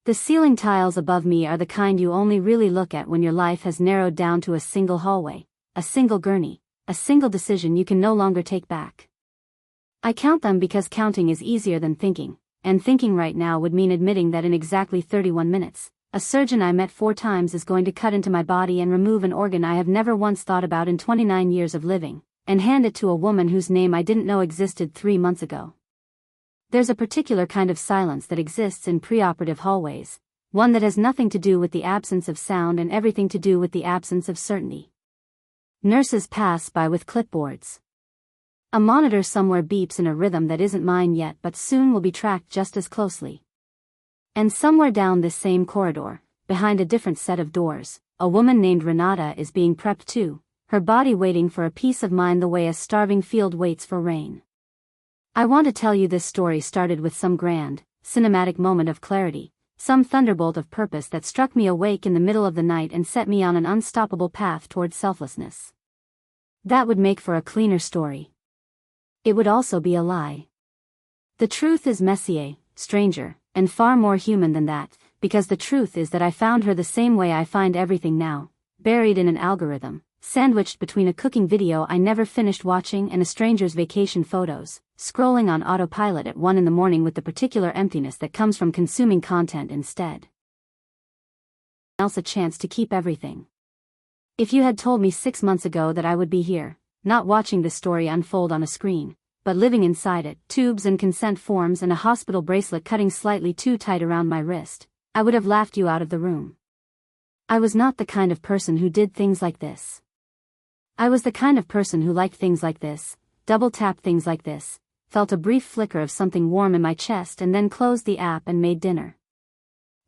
The ceiling tiles above me are the kind you only really look at when your life has narrowed down to a single hallway, a single gurney, a single decision you can no longer take back. I count them because counting is easier than thinking, and thinking right now would mean admitting that in exactly 31 minutes, a surgeon I met 4 times is going to cut into my body and remove an organ I have never once thought about in 29 years of living, and hand it to a woman whose name I didn't know existed 3 months ago. There's a particular kind of silence that exists in preoperative hallways, one that has nothing to do with the absence of sound and everything to do with the absence of certainty. Nurses pass by with clipboards. A monitor somewhere beeps in a rhythm that isn't mine yet but soon will be tracked just as closely. And somewhere down this same corridor, behind a different set of doors, a woman named Renata is being prepped too, her body waiting for a piece of mind the way a starving field waits for rain. I want to tell you this story started with some grand, cinematic moment of clarity, some thunderbolt of purpose that struck me awake in the middle of the night and set me on an unstoppable path toward selflessness. That would make for a cleaner story. It would also be a lie. The truth is messier, stranger, and far more human than that, because the truth is that I found her the same way I find everything now, buried in an algorithm, sandwiched between a cooking video I never finished watching and a stranger's vacation photos, scrolling on autopilot at 1 in the morning with the particular emptiness that comes from consuming content instead. Else a chance to keep everything. If you had told me 6 months ago that I would be here, not watching this story unfold on a screen, but living inside it, tubes and consent forms and a hospital bracelet cutting slightly too tight around my wrist, I would have laughed you out of the room. I was not the kind of person who did things like this. I was the kind of person who liked things like this, double-tapped things like this, felt a brief flicker of something warm in my chest and then closed the app and made dinner.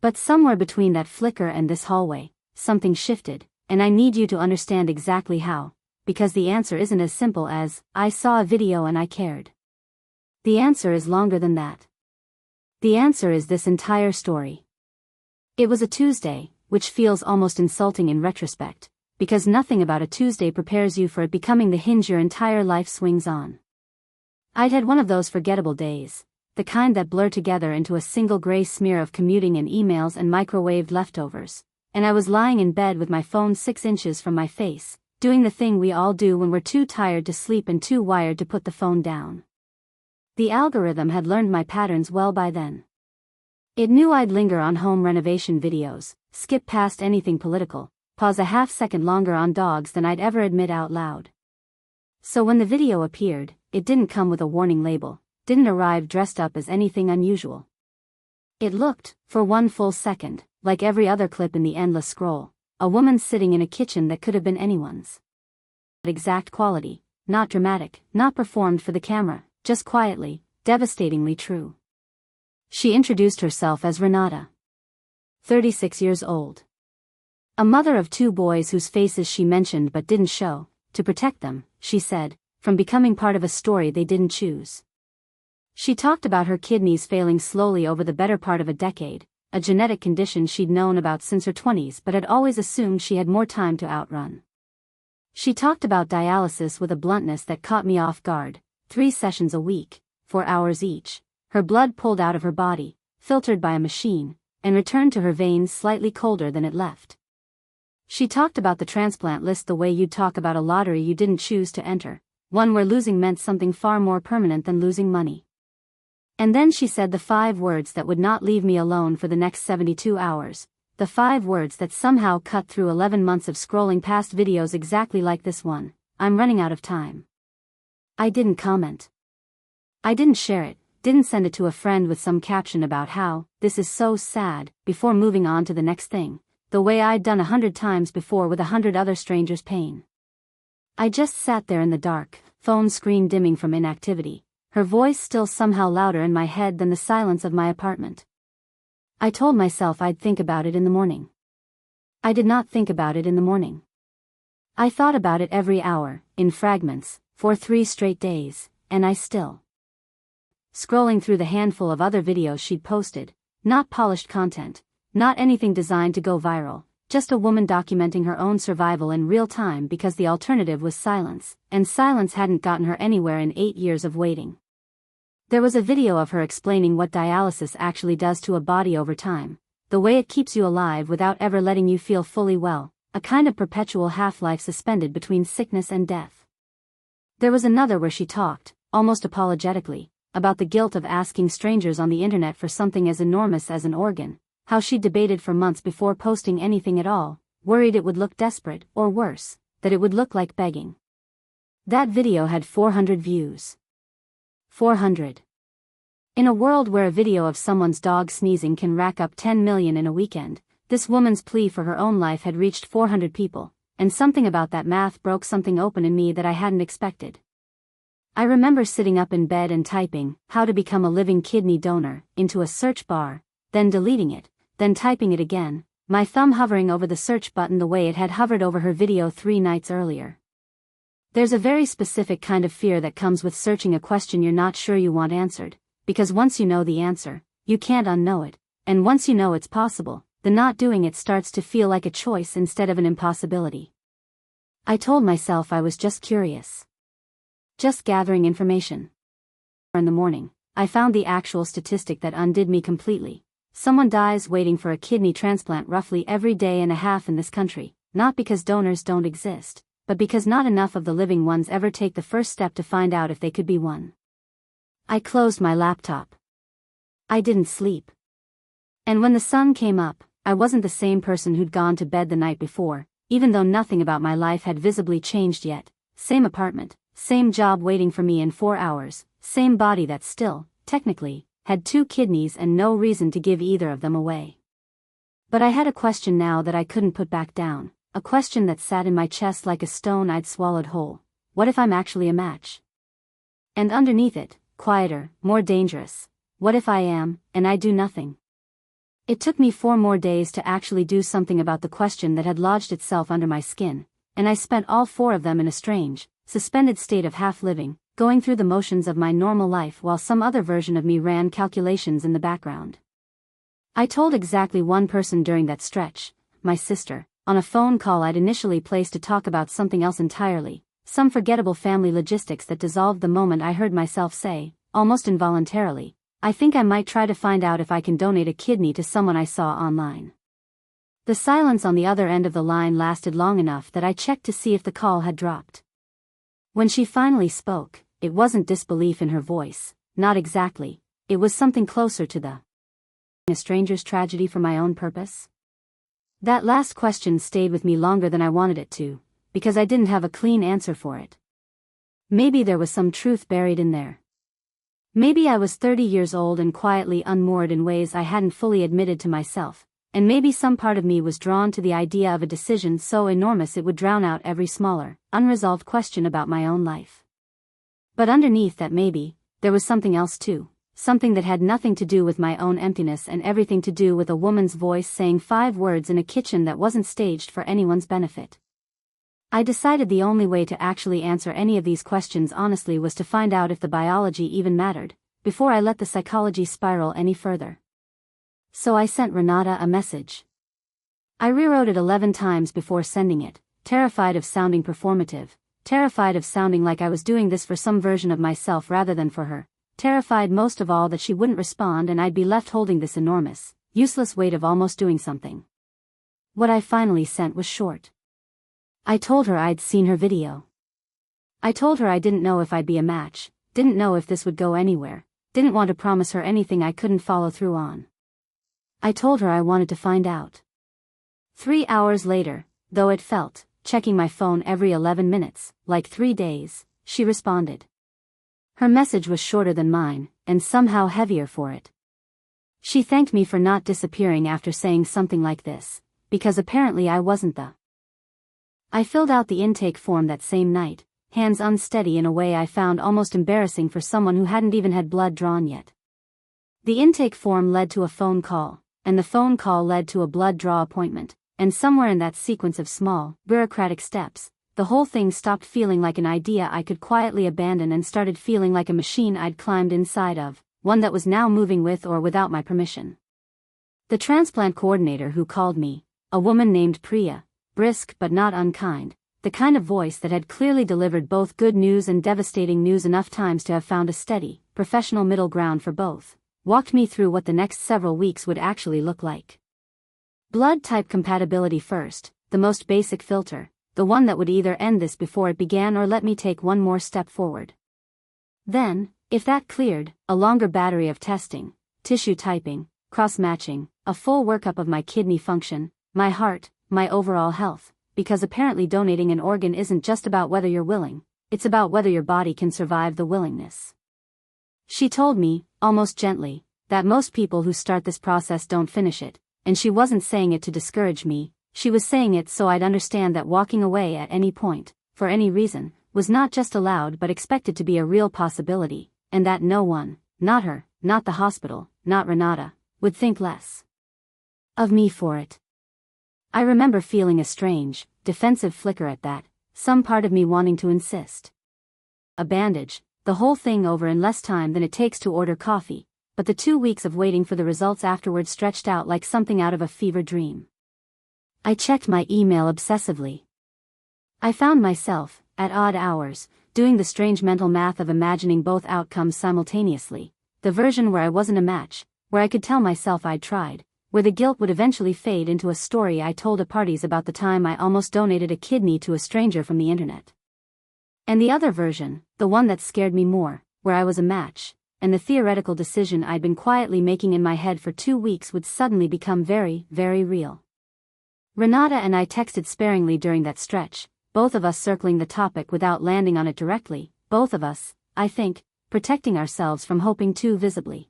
But somewhere between that flicker and this hallway, something shifted, and I need you to understand exactly how, because the answer isn't as simple as, I saw a video and I cared. The answer is longer than that. The answer is this entire story. It was a Tuesday, which feels almost insulting in retrospect, because nothing about a Tuesday prepares you for it becoming the hinge your entire life swings on. I'd had one of those forgettable days, the kind that blur together into a single gray smear of commuting and emails and microwaved leftovers, and I was lying in bed with my phone 6 inches from my face, doing the thing we all do when we're too tired to sleep and too wired to put the phone down. The algorithm had learned my patterns well by then. It knew I'd linger on home renovation videos, skip past anything political, pause a half-second longer on dogs than I'd ever admit out loud. So when the video appeared, it didn't come with a warning label, didn't arrive dressed up as anything unusual. It looked, for one full second, like every other clip in the endless scroll, a woman sitting in a kitchen that could have been anyone's. Exact quality, not dramatic, not performed for the camera, just quietly, devastatingly true. She introduced herself as Renata. 36 years old. A mother of 2 boys whose faces she mentioned but didn't show, to protect them, she said, from becoming part of a story they didn't choose. She talked about her kidneys failing slowly over the better part of a decade, a genetic condition she'd known about since her 20s but had always assumed she had more time to outrun. She talked about dialysis with a bluntness that caught me off guard, 3 sessions a week, 4 hours each, her blood pulled out of her body, filtered by a machine, and returned to her veins slightly colder than it left. She talked about the transplant list the way you'd talk about a lottery you didn't choose to enter, one where losing meant something far more permanent than losing money. And then she said the 5 words that would not leave me alone for the next 72 hours, the 5 words that somehow cut through 11 months of scrolling past videos exactly like this one: I'm running out of time. I didn't comment. I didn't share it, didn't send it to a friend with some caption about how, this is so sad, before moving on to the next thing, the way I'd done 100 times before with 100 other strangers' pain. I just sat there in the dark, phone screen dimming from inactivity, her voice still somehow louder in my head than the silence of my apartment. I told myself I'd think about it in the morning. I did not think about it in the morning. I thought about it every hour, in fragments, for 3 straight days, and I still. Scrolling through the handful of other videos she'd posted, not polished content, not anything designed to go viral, just a woman documenting her own survival in real time because the alternative was silence, and silence hadn't gotten her anywhere in 8 years of waiting. There was a video of her explaining what dialysis actually does to a body over time, the way it keeps you alive without ever letting you feel fully well, a kind of perpetual half-life suspended between sickness and death. There was another where she talked, almost apologetically, about the guilt of asking strangers on the internet for something as enormous as an organ, how she debated for months before posting anything at all, worried it would look desperate, or worse, that it would look like begging. That video had 400 views. 400. In a world where a video of someone's dog sneezing can rack up 10 million in a weekend, this woman's plea for her own life had reached 400 people, and something about that math broke something open in me that I hadn't expected. I remember sitting up in bed and typing, "How to become a living kidney donor," into a search bar, then deleting it, then typing it again, my thumb hovering over the search button the way it had hovered over her video 3 nights earlier. There's a very specific kind of fear that comes with searching a question you're not sure you want answered, because once you know the answer, you can't unknow it, and once you know it's possible, the not doing it starts to feel like a choice instead of an impossibility. I told myself I was just curious. Just gathering information. In the morning, I found the actual statistic that undid me completely. Someone dies waiting for a kidney transplant roughly every day and a half in this country, not because donors don't exist, but because not enough of the living ones ever take the first step to find out if they could be one. I closed my laptop. I didn't sleep. And when the sun came up, I wasn't the same person who'd gone to bed the night before, even though nothing about my life had visibly changed yet. Same apartment, same job waiting for me in 4 hours, same body that still, technically, had 2 kidneys and no reason to give either of them away. But I had a question now that I couldn't put back down, a question that sat in my chest like a stone I'd swallowed whole. What if I'm actually a match? And underneath it, quieter, more dangerous, what if I am, and I do nothing? It took me 4 more days to actually do something about the question that had lodged itself under my skin, and I spent all 4 of them in a strange, suspended state of half-living, going through the motions of my normal life while some other version of me ran calculations in the background. I told exactly one person during that stretch, my sister, on a phone call I'd initially placed to talk about something else entirely, some forgettable family logistics that dissolved the moment I heard myself say, almost involuntarily, "I think I might try to find out if I can donate a kidney to someone I saw online." The silence on the other end of the line lasted long enough that I checked to see if the call had dropped. When she finally spoke, it wasn't disbelief in her voice, not exactly, it was something closer to a stranger's tragedy for my own purpose. That last question stayed with me longer than I wanted it to, because I didn't have a clean answer for it. Maybe there was some truth buried in there. Maybe I was 30 years old and quietly unmoored in ways I hadn't fully admitted to myself, and maybe some part of me was drawn to the idea of a decision so enormous it would drown out every smaller, unresolved question about my own life. But underneath that maybe, there was something else too, something that had nothing to do with my own emptiness and everything to do with a woman's voice saying 5 words in a kitchen that wasn't staged for anyone's benefit. I decided the only way to actually answer any of these questions honestly was to find out if the biology even mattered, before I let the psychology spiral any further. So I sent Renata a message. I rewrote it 11 times before sending it, terrified of sounding performative, terrified of sounding like I was doing this for some version of myself rather than for her, terrified most of all that she wouldn't respond and I'd be left holding this enormous, useless weight of almost doing something. What I finally sent was short. I told her I'd seen her video. I told her I didn't know if I'd be a match, didn't know if this would go anywhere, didn't want to promise her anything I couldn't follow through on. I told her I wanted to find out. 3 hours later, though it felt, checking my phone every 11 minutes, like 3 days, she responded. Her message was shorter than mine, and somehow heavier for it. She thanked me for not disappearing after saying something like this, because apparently I wasn't the. I filled out the intake form that same night, hands unsteady in a way I found almost embarrassing for someone who hadn't even had blood drawn yet. The intake form led to a phone call, and the phone call led to a blood draw appointment, and somewhere in that sequence of small, bureaucratic steps, the whole thing stopped feeling like an idea I could quietly abandon and started feeling like a machine I'd climbed inside of, one that was now moving with or without my permission. The transplant coordinator who called me, a woman named Priya, brisk but not unkind, the kind of voice that had clearly delivered both good news and devastating news enough times to have found a steady, professional middle ground for both, walked me through what the next several weeks would actually look like. Blood type compatibility first, the most basic filter, the one that would either end this before it began or let me take one more step forward. Then, if that cleared, a longer battery of testing, tissue typing, cross-matching, a full workup of my kidney function, my heart, my overall health, because apparently donating an organ isn't just about whether you're willing, it's about whether your body can survive the willingness. She told me, almost gently, that most people who start this process don't finish it, and she wasn't saying it to discourage me, she was saying it so I'd understand that walking away at any point, for any reason, was not just allowed but expected to be a real possibility, and that no one, not her, not the hospital, not Renata, would think less of me for it. I remember feeling a strange, defensive flicker at that, some part of me wanting to insist. A bandage, the whole thing over in less time than it takes to order coffee, but the 2 weeks of waiting for the results afterward stretched out like something out of a fever dream. I checked my email obsessively. I found myself, at odd hours, doing the strange mental math of imagining both outcomes simultaneously, the version where I wasn't a match, where I could tell myself I'd tried, where the guilt would eventually fade into a story I told at parties about the time I almost donated a kidney to a stranger from the internet. And the other version, the one that scared me more, where I was a match, and the theoretical decision I'd been quietly making in my head for 2 weeks would suddenly become very, very real. Renata and I texted sparingly during that stretch, both of us circling the topic without landing on it directly, both of us, I think, protecting ourselves from hoping too visibly.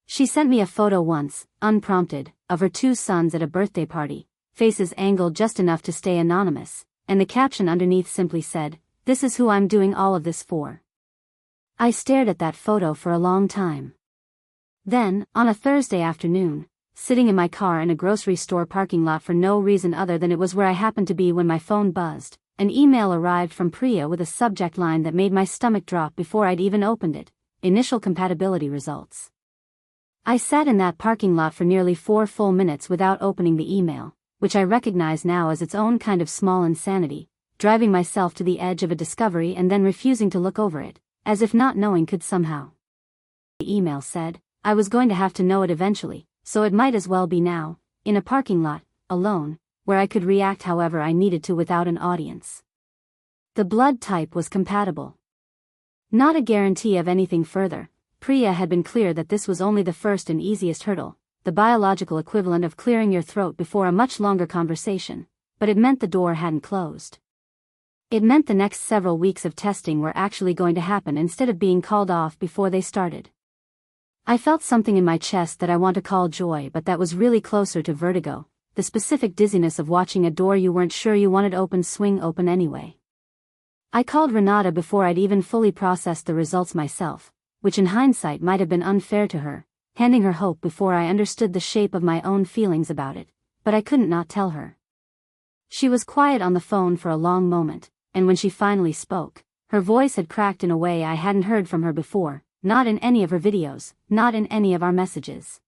She sent me a photo once, unprompted, of her 2 sons at a birthday party, faces angled just enough to stay anonymous, and the caption underneath simply said, "This is who I'm doing all of this for." I stared at that photo for a long time. Then, on a Thursday afternoon, sitting in my car in a grocery store parking lot for no reason other than it was where I happened to be when my phone buzzed, an email arrived from Priya with a subject line that made my stomach drop before I'd even opened it: initial compatibility results. I sat in that parking lot for nearly 4 full minutes without opening the email, which I recognize now as its own kind of small insanity, driving myself to the edge of a discovery and then refusing to look over it, as if not knowing could somehow. The email said, I was going to have to know it eventually, so it might as well be now, in a parking lot, alone, where I could react however I needed to without an audience. The blood type was compatible. Not a guarantee of anything further. Priya had been clear that this was only the first and easiest hurdle, the biological equivalent of clearing your throat before a much longer conversation, but it meant the door hadn't closed. It meant the next several weeks of testing were actually going to happen instead of being called off before they started. I felt something in my chest that I want to call joy, but that was really closer to vertigo, the specific dizziness of watching a door you weren't sure you wanted open swing open anyway. I called Renata before I'd even fully processed the results myself, which in hindsight might have been unfair to her, handing her hope before I understood the shape of my own feelings about it, but I couldn't not tell her. She was quiet on the phone for a long moment, and when she finally spoke, her voice had cracked in a way I hadn't heard from her before, not in any of her videos, not in any of our messages.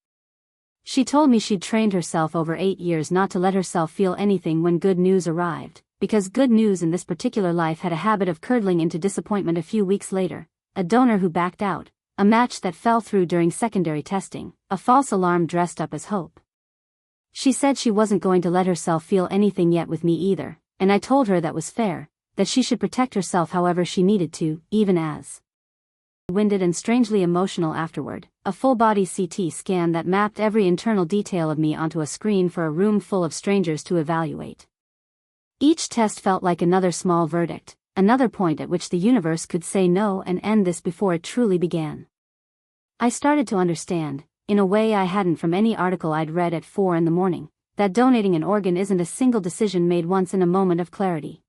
She told me she'd trained herself over 8 years not to let herself feel anything when good news arrived, because good news in this particular life had a habit of curdling into disappointment a few weeks later: a donor who backed out, a match that fell through during secondary testing, a false alarm dressed up as hope. She said she wasn't going to let herself feel anything yet with me either, and I told her that was fair, that she should protect herself however she needed to, even as winded and strangely emotional afterward, a full-body CT scan that mapped every internal detail of me onto a screen for a room full of strangers to evaluate. Each test felt like another small verdict, another point at which the universe could say no and end this before it truly began. I started to understand, in a way I hadn't from any article I'd read at 4 a.m, that donating an organ isn't a single decision made once in a moment of clarity.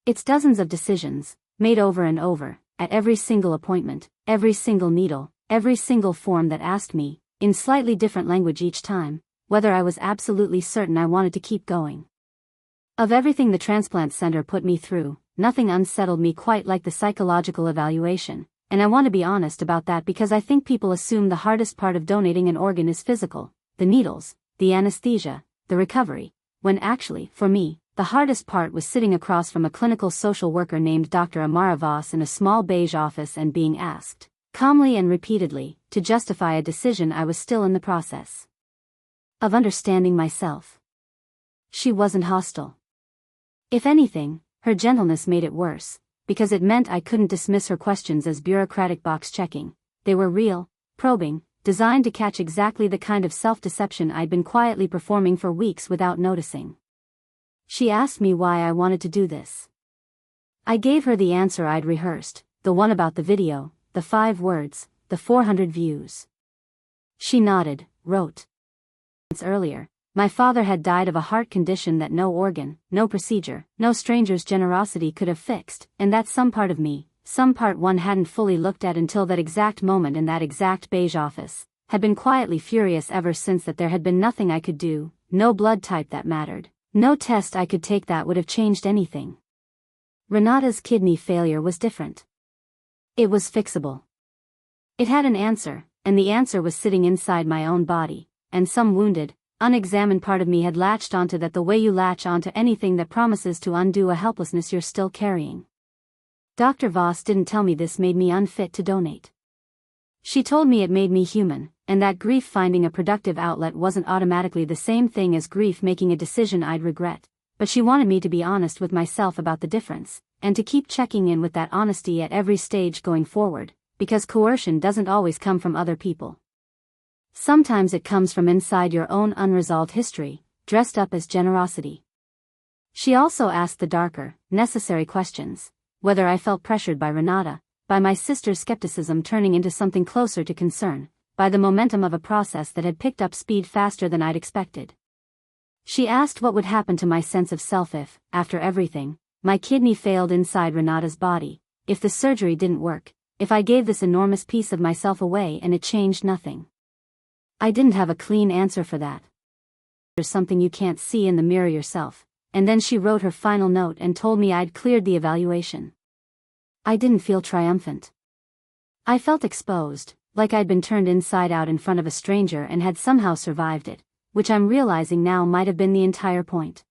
It's dozens of decisions, made over and over, at every single appointment, every single needle, every single form that asked me, in slightly different language each time, whether I was absolutely certain I wanted to keep going. Of everything the transplant center put me through, nothing unsettled me quite like the psychological evaluation, and I want to be honest about that because I think people assume the hardest part of donating an organ is physical, the needles, the anesthesia, the recovery, when actually, for me, the hardest part was sitting across from a clinical social worker named Dr. Amara Voss in a small beige office and being asked, calmly and repeatedly, to justify a decision I was still in the process of understanding myself. She wasn't hostile. If anything, her gentleness made it worse, because it meant I couldn't dismiss her questions as bureaucratic box checking. They were real, probing, designed to catch exactly the kind of self-deception I'd been quietly performing for weeks without noticing. She asked me why I wanted to do this. I gave her the answer I'd rehearsed, the one about the video, the 5 words, the 400 views. She nodded, wrote. Months earlier, my father had died of a heart condition that no organ, no procedure, no stranger's generosity could have fixed, and that some part of me, some part one hadn't fully looked at until that exact moment in that exact beige office, had been quietly furious ever since that there had been nothing I could do, no blood type that mattered, no test I could take that would have changed anything. Renata's kidney failure was different. It was fixable. It had an answer, and the answer was sitting inside my own body, and some wounded, unexamined part of me had latched onto that the way you latch onto anything that promises to undo a helplessness you're still carrying. Dr. Voss didn't tell me this made me unfit to donate. She told me it made me human, and that grief finding a productive outlet wasn't automatically the same thing as grief making a decision I'd regret, but she wanted me to be honest with myself about the difference, and to keep checking in with that honesty at every stage going forward, because coercion doesn't always come from other people. Sometimes it comes from inside your own unresolved history, dressed up as generosity. She also asked the darker, necessary questions. Whether I felt pressured by Renata, by my sister's skepticism turning into something closer to concern, by the momentum of a process that had picked up speed faster than I'd expected. She asked what would happen to my sense of self if, after everything, my kidney failed inside Renata's body, if the surgery didn't work, if I gave this enormous piece of myself away and it changed nothing. I didn't have a clean answer for that. There's something you can't see in the mirror yourself. And then she wrote her final note and told me I'd cleared the evaluation. I didn't feel triumphant. I felt exposed, like I'd been turned inside out in front of a stranger and had somehow survived it, which I'm realizing now might have been the entire point.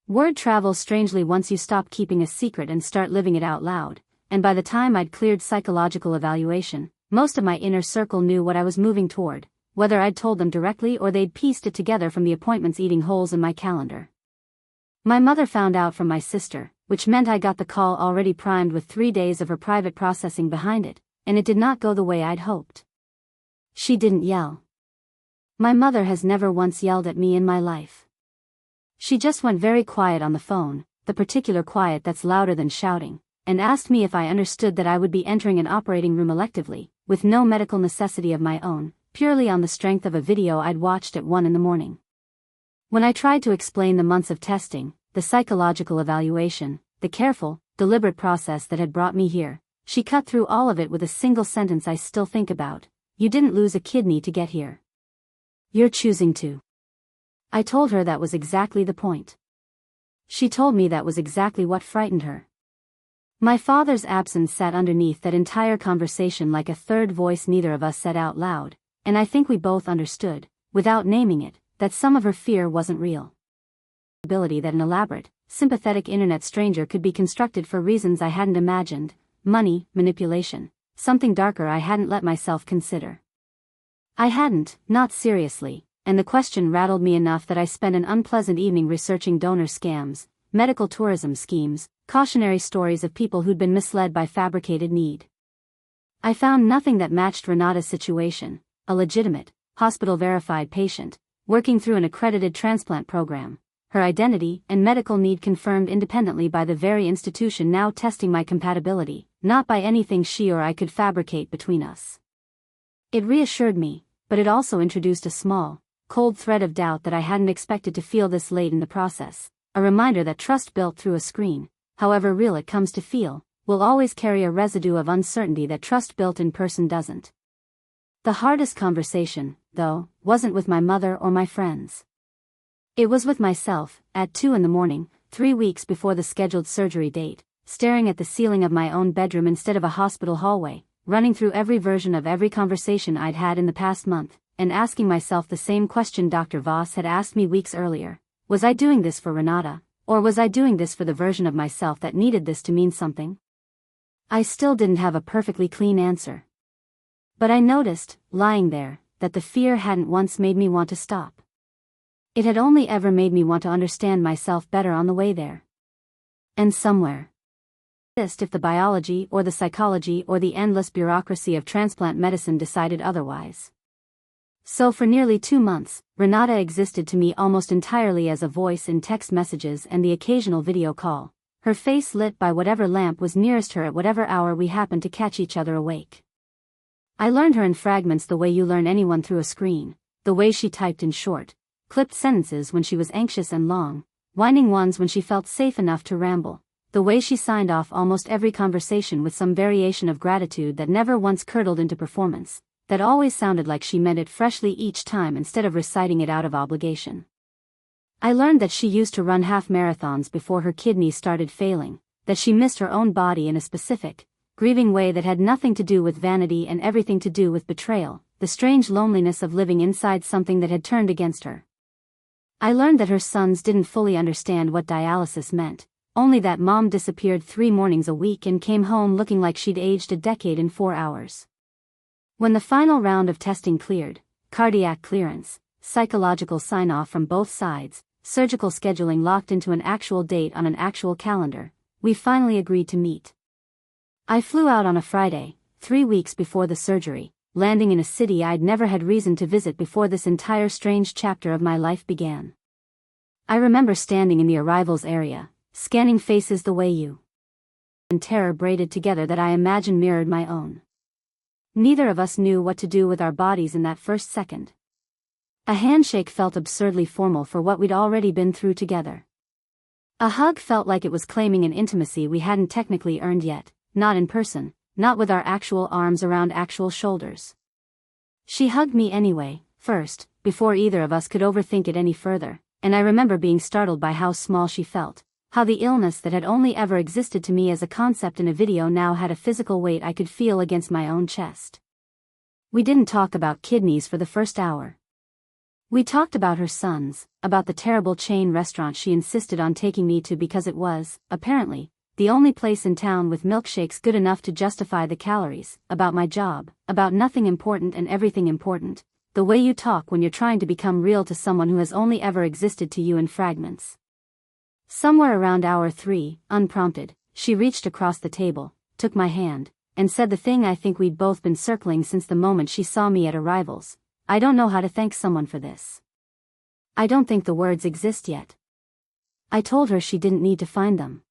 Word travels strangely once you stop keeping a secret and start living it out loud, and by the time I'd cleared psychological evaluation, most of my inner circle knew what I was moving toward, whether I'd told them directly or they'd pieced it together from the appointments eating holes in my calendar. My mother found out from my sister, which meant I got the call already primed with 3 days of her private processing behind it, and it did not go the way I'd hoped. She didn't yell. My mother has never once yelled at me in my life. She just went very quiet on the phone, the particular quiet that's louder than shouting, and asked me if I understood that I would be entering an operating room electively, with no medical necessity of my own, purely on the strength of a video I'd watched at 1 a.m. When I tried to explain the months of testing, the psychological evaluation, the careful, deliberate process that had brought me here, she cut through all of it with a single sentence I still think about. You didn't lose a kidney to get here. You're choosing to. I told her that was exactly the point. She told me that was exactly what frightened her. My father's absence sat underneath that entire conversation like a third voice neither of us said out loud, and I think we both understood, without naming it, that some of her fear wasn't real. Ability that an elaborate, sympathetic internet stranger could be constructed for reasons I hadn't imagined, money, manipulation, something darker I hadn't let myself consider. I hadn't, not seriously, and the question rattled me enough that I spent an unpleasant evening researching donor scams, medical tourism schemes, cautionary stories of people who'd been misled by fabricated need. I found nothing that matched Renata's situation, a legitimate, hospital-verified patient, working through an accredited transplant program, her identity and medical need confirmed independently by the very institution now testing my compatibility, not by anything she or I could fabricate between us. It reassured me, but it also introduced a small, cold thread of doubt that I hadn't expected to feel this late in the process, a reminder that trust built through a screen, however real it comes to feel, will always carry a residue of uncertainty that trust built in person doesn't. The hardest conversation, though, wasn't with my mother or my friends. It was with myself, at 2 a.m, 3 weeks before the scheduled surgery date, staring at the ceiling of my own bedroom instead of a hospital hallway, running through every version of every conversation I'd had in the past month, and asking myself the same question Dr. Voss had asked me weeks earlier. Was I doing this for Renata, or was I doing this for the version of myself that needed this to mean something? I still didn't have a perfectly clean answer. But I noticed, lying there, that the fear hadn't once made me want to stop. It had only ever made me want to understand myself better on the way there. And somewhere. If the biology or the psychology or the endless bureaucracy of transplant medicine decided otherwise. So for nearly 2 months, Renata existed to me almost entirely as a voice in text messages and the occasional video call, her face lit by whatever lamp was nearest her at whatever hour we happened to catch each other awake. I learned her in fragments the way you learn anyone through a screen, the way she typed in short, clipped sentences when she was anxious and long, winding ones when she felt safe enough to ramble, the way she signed off almost every conversation with some variation of gratitude that never once curdled into performance, that always sounded like she meant it freshly each time instead of reciting it out of obligation. I learned that she used to run half marathons before her kidneys started failing, that she missed her own body in a specific, grieving way that had nothing to do with vanity and everything to do with betrayal, the strange loneliness of living inside something that had turned against her. I learned that her sons didn't fully understand what dialysis meant, only that mom disappeared 3 mornings a week and came home looking like she'd aged a decade in 4 hours. When the final round of testing cleared, cardiac clearance, psychological sign-off from both sides, surgical scheduling locked into an actual date on an actual calendar, we finally agreed to meet. I flew out on a Friday, 3 weeks before the surgery, landing in a city I'd never had reason to visit before this entire strange chapter of my life began. I remember standing in the arrivals area, scanning faces the way you and terror braided together that I imagine mirrored my own. Neither of us knew what to do with our bodies in that first second. A handshake felt absurdly formal for what we'd already been through together. A hug felt like it was claiming an intimacy we hadn't technically earned yet, not in person, not with our actual arms around actual shoulders. She hugged me anyway, first, before either of us could overthink it any further, and I remember being startled by how small she felt. How the illness that had only ever existed to me as a concept in a video now had a physical weight I could feel against my own chest. We didn't talk about kidneys for the first hour. We talked about her sons, about the terrible chain restaurant she insisted on taking me to because it was, apparently, the only place in town with milkshakes good enough to justify the calories, about my job, about nothing important and everything important, the way you talk when you're trying to become real to someone who has only ever existed to you in fragments. Somewhere around hour 3, unprompted, she reached across the table, took my hand, and said the thing I think we'd both been circling since the moment she saw me at arrivals. I don't know how to thank someone for this. I don't think the words exist yet. I told her she didn't need to find them.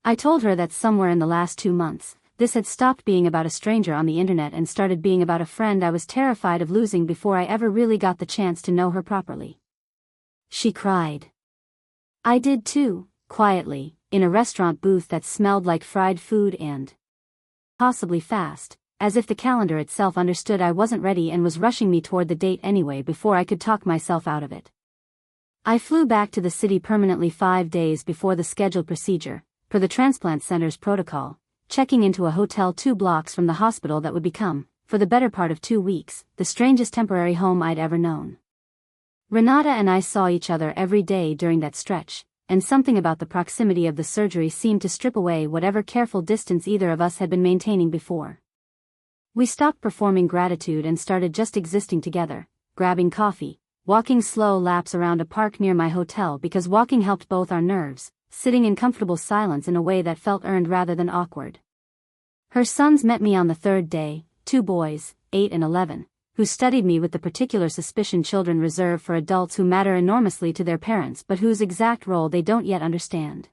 I told her that somewhere in the last 2 months, this had stopped being about a stranger on the internet and started being about a friend I was terrified of losing before I ever really got the chance to know her properly. She cried. I did too, quietly, in a restaurant booth that smelled like fried food and possibly fast, as if the calendar itself understood I wasn't ready and was rushing me toward the date anyway before I could talk myself out of it. I flew back to the city permanently 5 days before the scheduled procedure, per the transplant center's protocol, checking into a hotel 2 blocks from the hospital that would become, for the better part of 2 weeks, the strangest temporary home I'd ever known. Renata and I saw each other every day during that stretch, and something about the proximity of the surgery seemed to strip away whatever careful distance either of us had been maintaining before. We stopped performing gratitude and started just existing together, grabbing coffee, walking slow laps around a park near my hotel because walking helped both our nerves, sitting in comfortable silence in a way that felt earned rather than awkward. Her sons met me on the 3rd day, 2 boys, 8 and 11. Who studied me with the particular suspicion children reserve for adults who matter enormously to their parents but whose exact role they don't yet understand.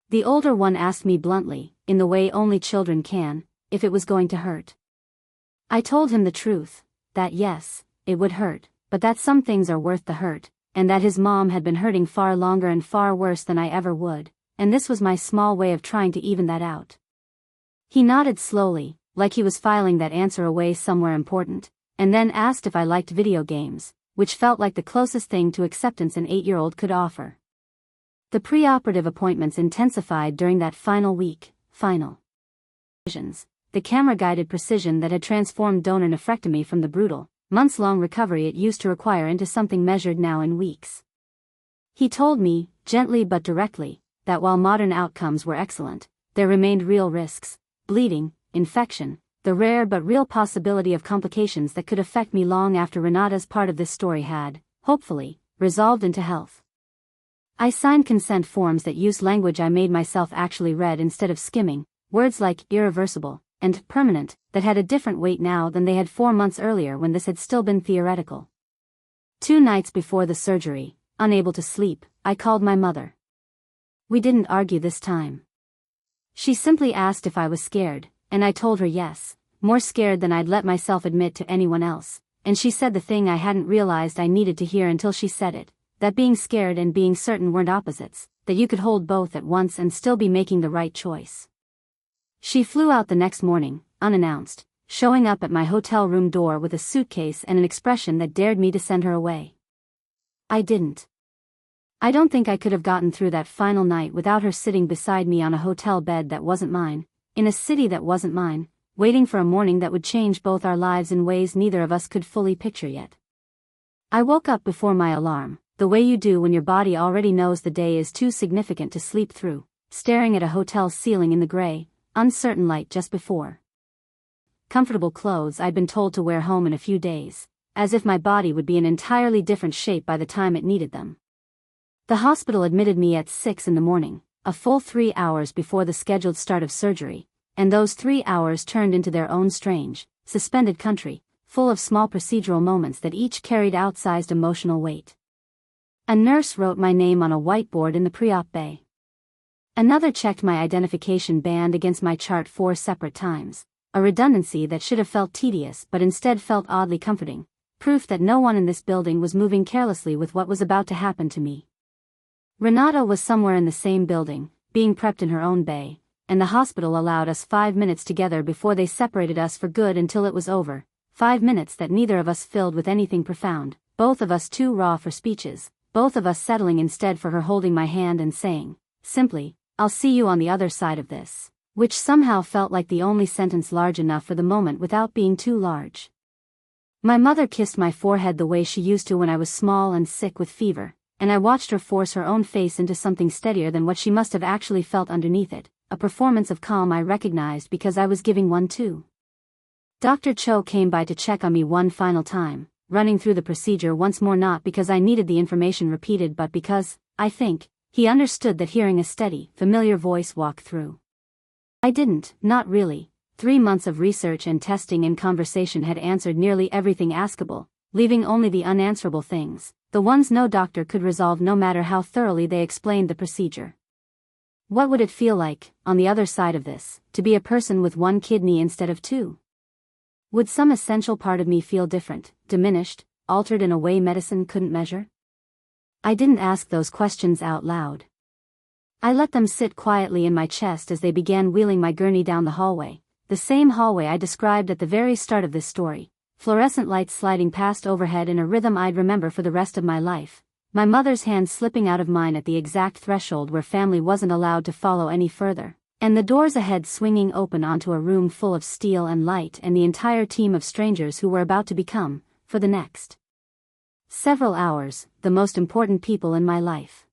The older one asked me bluntly, in the way only children can, if it was going to hurt. I told him the truth, that yes, it would hurt, but that some things are worth the hurt, and that his mom had been hurting far longer and far worse than I ever would, and this was my small way of trying to even that out. He nodded slowly, like he was filing that answer away somewhere important, and then asked if I liked video games, which felt like the closest thing to acceptance an 8-year-old could offer. The preoperative appointments intensified during that final week, the camera-guided precision that had transformed donor nephrectomy from the brutal, months-long recovery it used to require into something measured now in weeks. He told me, gently but directly, that while modern outcomes were excellent, there remained real risks, bleeding, infection, the rare but real possibility of complications that could affect me long after Renata's part of this story had, hopefully, resolved into health. I signed consent forms that used language I made myself actually read instead of skimming, words like irreversible and permanent that had a different weight now than they had 4 months earlier when this had still been theoretical. 2 nights before the surgery, unable to sleep, I called my mother. We didn't argue this time. She simply asked if I was scared, and I told her yes, more scared than I'd let myself admit to anyone else, and she said the thing I hadn't realized I needed to hear until she said it, that being scared and being certain weren't opposites, that you could hold both at once and still be making the right choice. She flew out the next morning, unannounced, showing up at my hotel room door with a suitcase and an expression that dared me to send her away. I didn't. I don't think I could have gotten through that final night without her sitting beside me on a hotel bed that wasn't mine, in a city that wasn't mine, waiting for a morning that would change both our lives in ways neither of us could fully picture yet. I woke up before my alarm, the way you do when your body already knows the day is too significant to sleep through, staring at a hotel ceiling in the gray, uncertain light just before. Comfortable clothes I'd been told to wear home in a few days, as if my body would be in entirely different shape by the time it needed them. The hospital admitted me at 6 in the morning, a full 3 hours before the scheduled start of surgery, and those 3 hours turned into their own strange, suspended country, full of small procedural moments that each carried outsized emotional weight. A nurse wrote my name on a whiteboard in the pre-op bay. Another checked my identification band against my chart 4 separate times, a redundancy that should have felt tedious but instead felt oddly comforting, proof that no one in this building was moving carelessly with what was about to happen to me. Renata was somewhere in the same building, being prepped in her own bay, and the hospital allowed us 5 minutes together before they separated us for good until it was over, 5 minutes that neither of us filled with anything profound, both of us too raw for speeches, both of us settling instead for her holding my hand and saying, simply, "I'll see you on the other side of this," which somehow felt like the only sentence large enough for the moment without being too large. My mother kissed my forehead the way she used to when I was small and sick with fever, and I watched her force her own face into something steadier than what she must have actually felt underneath it, a performance of calm I recognized because I was giving one too. Dr. Cho came by to check on me one final time, running through the procedure once more not because I needed the information repeated but because, I think, he understood that hearing a steady, familiar voice walk through. I didn't, not really. 3 months of research and testing and conversation had answered nearly everything askable, leaving only the unanswerable things, the ones no doctor could resolve no matter how thoroughly they explained the procedure. What would it feel like, on the other side of this, to be a person with 1 kidney instead of 2? Would some essential part of me feel different, diminished, altered in a way medicine couldn't measure? I didn't ask those questions out loud. I let them sit quietly in my chest as they began wheeling my gurney down the hallway, the same hallway I described at the very start of this story, fluorescent lights sliding past overhead in a rhythm I'd remember for the rest of my life, my mother's hand slipping out of mine at the exact threshold where family wasn't allowed to follow any further, and the doors ahead swinging open onto a room full of steel and light and the entire team of strangers who were about to become, for the next several hours, the most important people in my life.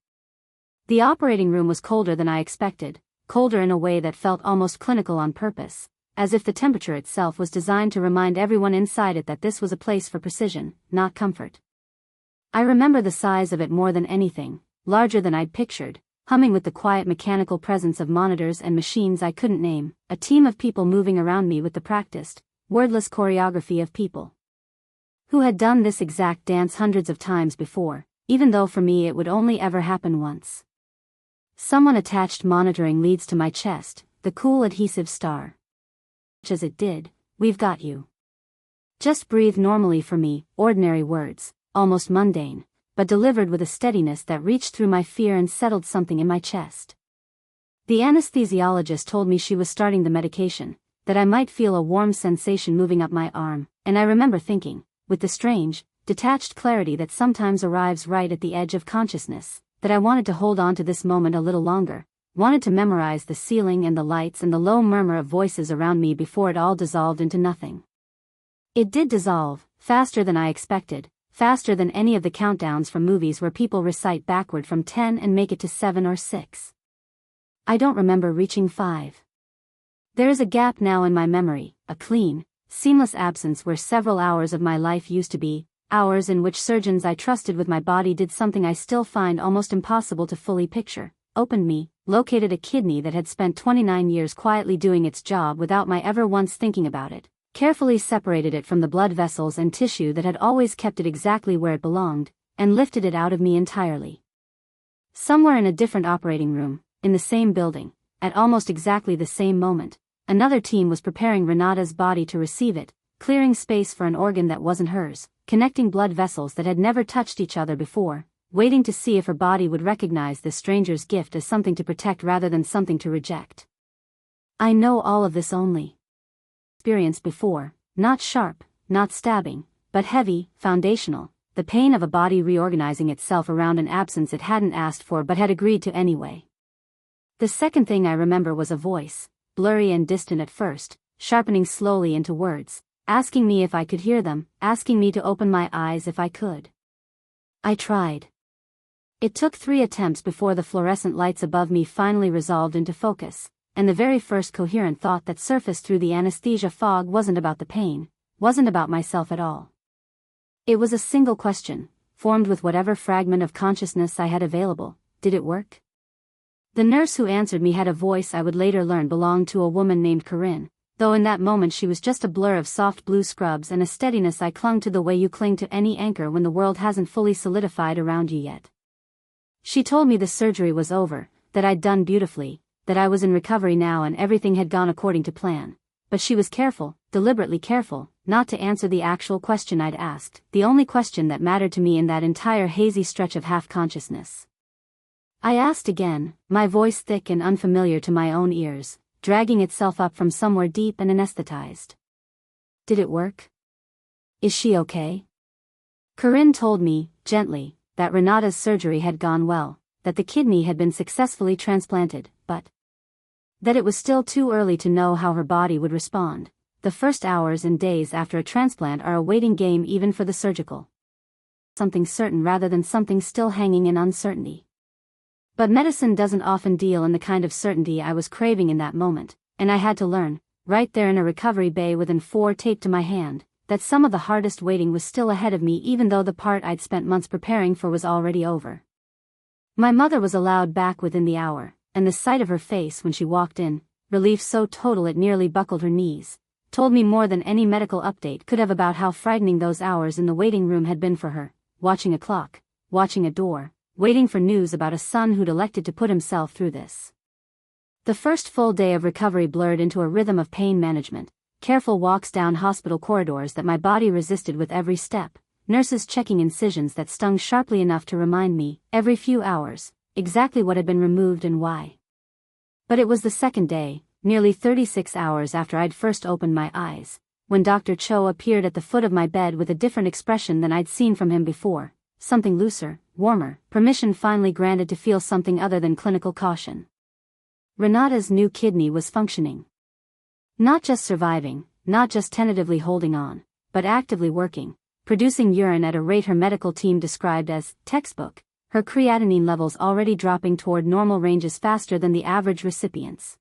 The operating room was colder than I expected, colder in a way that felt almost clinical on purpose, as if the temperature itself was designed to remind everyone inside it that this was a place for precision, not comfort. I remember the size of it more than anything, larger than I'd pictured, humming with the quiet mechanical presence of monitors and machines I couldn't name, a team of people moving around me with the practiced, wordless choreography of people who had done this exact dance hundreds of times before, even though for me it would only ever happen once. Someone attached monitoring leads to my chest, the cool adhesive star. As it did, "We've got you." Just breathe normally for me, ordinary words, almost mundane, but delivered with a steadiness that reached through my fear and settled something in my chest. The anesthesiologist told me she was starting the medication, that I might feel a warm sensation moving up my arm, and I remember thinking, with the strange, detached clarity that sometimes arrives right at the edge of consciousness, that I wanted to hold on to this moment a little longer, wanted to memorize the ceiling and the lights and the low murmur of voices around me before it all dissolved into nothing. It did dissolve, faster than I expected, faster than any of the countdowns from movies where people recite backward from 10 and make it to 7 or 6. I don't remember reaching 5. There is a gap now in my memory, a clean, seamless absence where several hours of my life used to be, Hours in which surgeons I trusted with my body did something I still find almost impossible to fully picture. Opened me, located a kidney that had spent 29 years quietly doing its job without my ever once thinking about it, carefully separated it from the blood vessels and tissue that had always kept it exactly where it belonged, and lifted it out of me entirely. Somewhere in a different operating room, in the same building, at almost exactly the same moment, another team was preparing Renata's body to receive it, clearing space for an organ that wasn't hers, connecting blood vessels that had never touched each other before, waiting to see if her body would recognize this stranger's gift as something to protect rather than something to reject. I know all of this only experienced before, not sharp, not stabbing, but heavy, foundational, the pain of a body reorganizing itself around an absence it hadn't asked for but had agreed to anyway. The second thing I remember was a voice, blurry and distant at first, sharpening slowly into words, asking me if I could hear them, asking me to open my eyes if I could. I tried. It took 3 attempts before the fluorescent lights above me finally resolved into focus, and the very first coherent thought that surfaced through the anesthesia fog wasn't about the pain, wasn't about myself at all. It was a single question, formed with whatever fragment of consciousness I had available: did it work? The nurse who answered me had a voice I would later learn belonged to a woman named Corinne, though in that moment she was just a blur of soft blue scrubs and a steadiness I clung to the way you cling to any anchor when the world hasn't fully solidified around you yet. She told me the surgery was over, that I'd done beautifully, that I was in recovery now and everything had gone according to plan. But she was careful, deliberately careful, not to answer the actual question I'd asked, the only question that mattered to me in that entire hazy stretch of half-consciousness. I asked again, my voice thick and unfamiliar to my own ears, dragging itself up from somewhere deep and anesthetized. Did it work? Is she okay? Corinne told me, gently, that Renata's surgery had gone well, that the kidney had been successfully transplanted, but that it was still too early to know how her body would respond. The first hours and days after a transplant are a waiting game even for the surgical. Something certain rather than something still hanging in uncertainty. But medicine doesn't often deal in the kind of certainty I was craving in that moment, and I had to learn, right there in a recovery bay with N4 taped to my hand, that some of the hardest waiting was still ahead of me even though the part I'd spent months preparing for was already over. My mother was allowed back within the hour, and the sight of her face when she walked in, relief so total it nearly buckled her knees, told me more than any medical update could have about how frightening those hours in the waiting room had been for her, watching a clock, watching a door, waiting for news about a son who'd elected to put himself through this. The first full day of recovery blurred into a rhythm of pain management, careful walks down hospital corridors that my body resisted with every step, nurses checking incisions that stung sharply enough to remind me, every few hours, exactly what had been removed and why. But it was the second day, nearly 36 hours after I'd first opened my eyes, when Dr. Cho appeared at the foot of my bed with a different expression than I'd seen from him before, something looser, warmer, permission finally granted to feel something other than clinical caution. Renata's new kidney was functioning. Not just surviving, not just tentatively holding on, but actively working, producing urine at a rate her medical team described as textbook, her creatinine levels already dropping toward normal ranges faster than the average recipient's.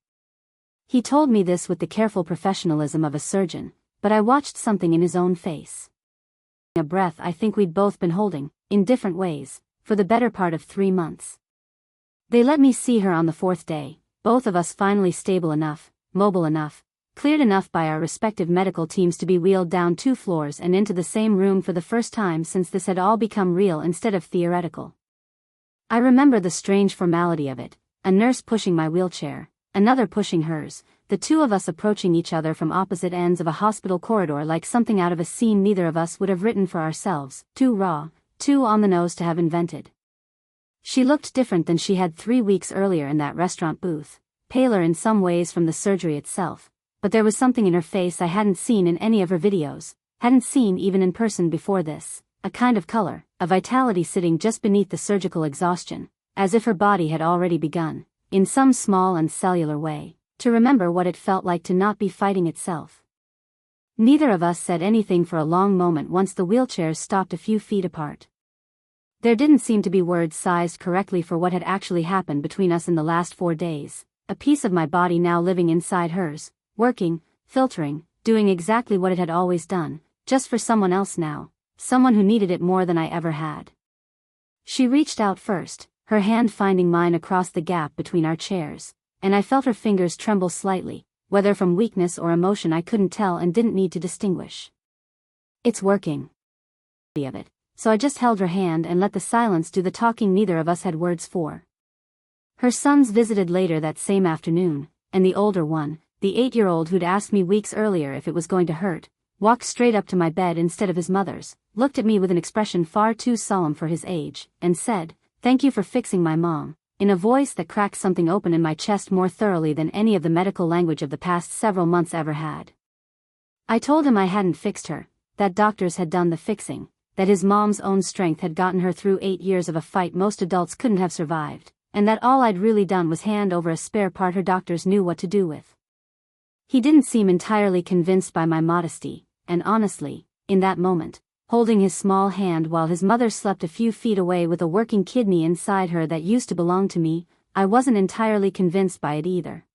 He told me this with the careful professionalism of a surgeon, but I watched something in his own face. A breath I think we'd both been holding, in different ways, for the better part of 3 months. They let me see her on the 4th day, both of us finally stable enough, mobile enough, cleared enough by our respective medical teams to be wheeled down 2 floors and into the same room for the first time since this had all become real instead of theoretical. I remember the strange formality of it, a nurse pushing my wheelchair, another pushing hers, the 2 of us approaching each other from opposite ends of a hospital corridor like something out of a scene neither of us would have written for ourselves, too raw, too on the nose to have invented. She looked different than she had 3 weeks earlier in that restaurant booth, paler in some ways from the surgery itself, but there was something in her face I hadn't seen in any of her videos, hadn't seen even in person before this, a kind of color, a vitality sitting just beneath the surgical exhaustion, as if her body had already begun, in some small and cellular way, to remember what it felt like to not be fighting itself. Neither of us said anything for a long moment once the wheelchairs stopped a few feet apart. There didn't seem to be words sized correctly for what had actually happened between us in the last 4 days, a piece of my body now living inside hers, working, filtering, doing exactly what it had always done, just for someone else now, someone who needed it more than I ever had. She reached out first, her hand finding mine across the gap between our chairs, and I felt her fingers tremble slightly, whether from weakness or emotion I couldn't tell and didn't need to distinguish. It's working. Of it, so I just held her hand and let the silence do the talking neither of us had words for. Her sons visited later that same afternoon, and the older one, the 8-year-old who'd asked me weeks earlier if it was going to hurt, walked straight up to my bed instead of his mother's, looked at me with an expression far too solemn for his age, and said, "Thank you for fixing my mom," in a voice that cracked something open in my chest more thoroughly than any of the medical language of the past several months ever had. I told him I hadn't fixed her, that doctors had done the fixing, that his mom's own strength had gotten her through 8 years of a fight most adults couldn't have survived, and that all I'd really done was hand over a spare part her doctors knew what to do with. He didn't seem entirely convinced by my modesty, and honestly, in that moment, holding his small hand while his mother slept a few feet away with a working kidney inside her that used to belong to me, I wasn't entirely convinced by it either.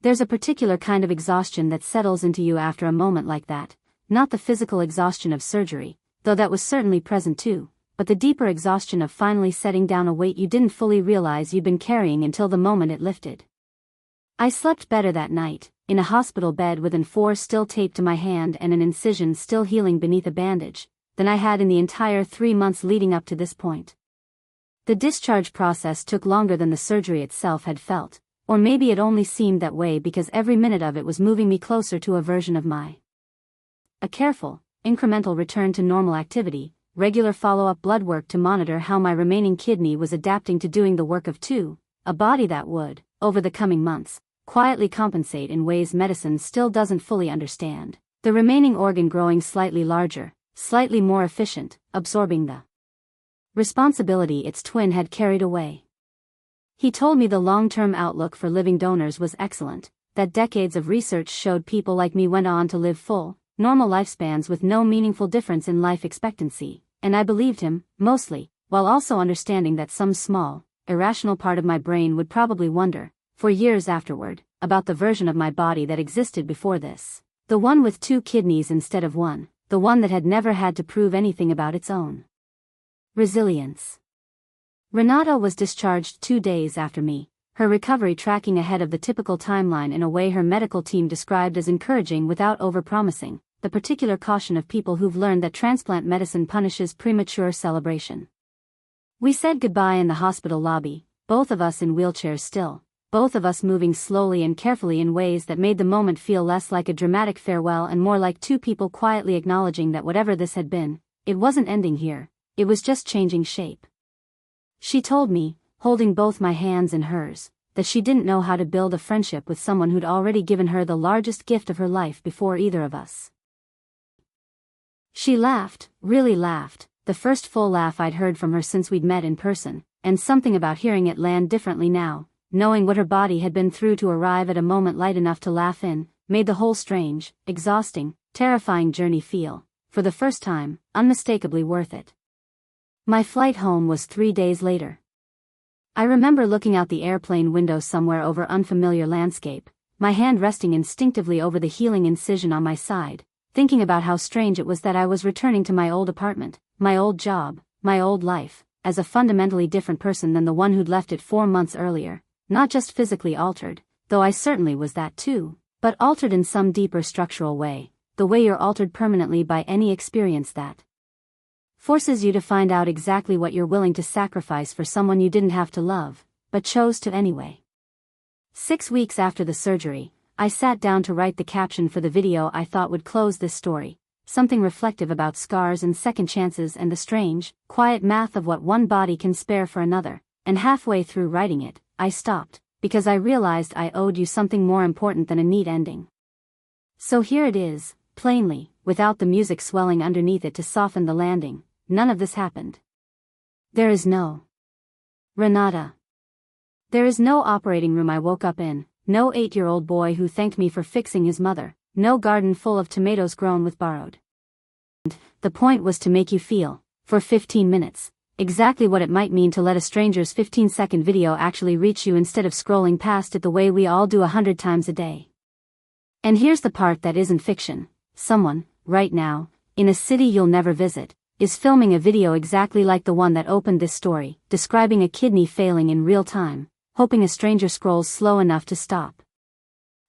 There's a particular kind of exhaustion that settles into you after a moment like that, not the physical exhaustion of surgery, though that was certainly present too, but the deeper exhaustion of finally setting down a weight you didn't fully realize you'd been carrying until the moment it lifted. I slept better that night, in a hospital bed with an 4 still taped to my hand and an incision still healing beneath a bandage, than I had in the entire 3 months leading up to this point. The discharge process took longer than the surgery itself had felt, or maybe it only seemed that way because every minute of it was moving me closer to a version of a careful, incremental return to normal activity, regular follow-up blood work to monitor how my remaining kidney was adapting to doing the work of a body that would, over the coming months, quietly compensate in ways medicine still doesn't fully understand, the remaining organ growing slightly larger, slightly more efficient, absorbing the responsibility its twin had carried away. He told me the long-term outlook for living donors was excellent, that decades of research showed people like me went on to live full, normal lifespans with no meaningful difference in life expectancy, and I believed him, mostly, while also understanding that some small, irrational part of my brain would probably wonder, for years afterward, about the version of my body that existed before this, the one with 2 kidneys instead of 1, the one that had never had to prove anything about its own resilience. Renata was discharged 2 days after me, her recovery tracking ahead of the typical timeline in a way her medical team described as encouraging without overpromising, the particular caution of people who've learned that transplant medicine punishes premature celebration. We said goodbye in the hospital lobby, both of us in wheelchairs still, both of us moving slowly and carefully in ways that made the moment feel less like a dramatic farewell and more like 2 people quietly acknowledging that whatever this had been, it wasn't ending here, it was just changing shape. She told me, holding both my hands in hers, that she didn't know how to build a friendship with someone who'd already given her the largest gift of her life before either of us. She laughed, really laughed, the first full laugh I'd heard from her since we'd met in person, and something about hearing it land differently now, knowing what her body had been through to arrive at a moment light enough to laugh in, made the whole strange, exhausting, terrifying journey feel, for the first time, unmistakably worth it. My flight home was 3 days later. I remember looking out the airplane window somewhere over unfamiliar landscape, my hand resting instinctively over the healing incision on my side, thinking about how strange it was that I was returning to my old apartment, my old job, my old life, as a fundamentally different person than the one who'd left it 4 months earlier, not just physically altered, though I certainly was that too, but altered in some deeper structural way, the way you're altered permanently by any experience that forces you to find out exactly what you're willing to sacrifice for someone you didn't have to love, but chose to anyway. 6 weeks after the surgery, I sat down to write the caption for the video I thought would close this story, something reflective about scars and second chances and the strange, quiet math of what one body can spare for another, and halfway through writing it, I stopped, because I realized I owed you something more important than a neat ending. So here it is, plainly, without the music swelling underneath it to soften the landing, none of this happened. There is no Renata. There is no operating room I woke up in, no 8-year-old boy who thanked me for fixing his mother, no garden full of tomatoes grown with borrowed. The point was to make you feel, for 15 minutes, exactly what it might mean to let a stranger's 15-second video actually reach you instead of scrolling past it the way we all do 100 times a day. And here's the part that isn't fiction. Someone, right now, in a city you'll never visit, is filming a video exactly like the one that opened this story, describing a kidney failing in real time, hoping a stranger scrolls slow enough to stop.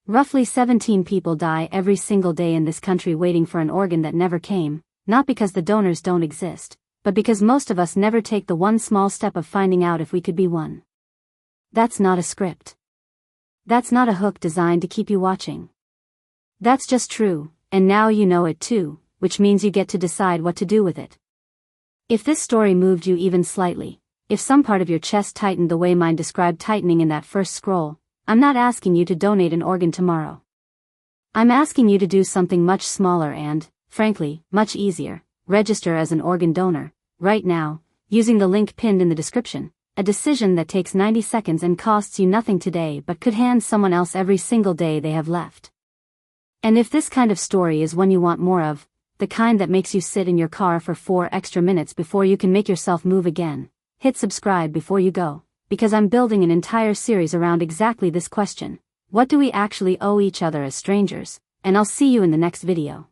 Roughly 17 people die every single day in this country waiting for an organ that never came, not because the donors don't exist, but because most of us never take the one small step of finding out if we could be one. That's not a script. That's not a hook designed to keep you watching. That's just true, and now you know it too, which means you get to decide what to do with it. If this story moved you even slightly, if some part of your chest tightened the way mine described tightening in that first scroll, I'm not asking you to donate an organ tomorrow. I'm asking you to do something much smaller and, frankly, much easier. Register as an organ donor, right now, using the link pinned in the description, a decision that takes 90 seconds and costs you nothing today but could hand someone else every single day they have left. And if this kind of story is one you want more of, the kind that makes you sit in your car for 4 extra minutes before you can make yourself move again, hit subscribe before you go, because I'm building an entire series around exactly this question: what do we actually owe each other as strangers? And I'll see you in the next video.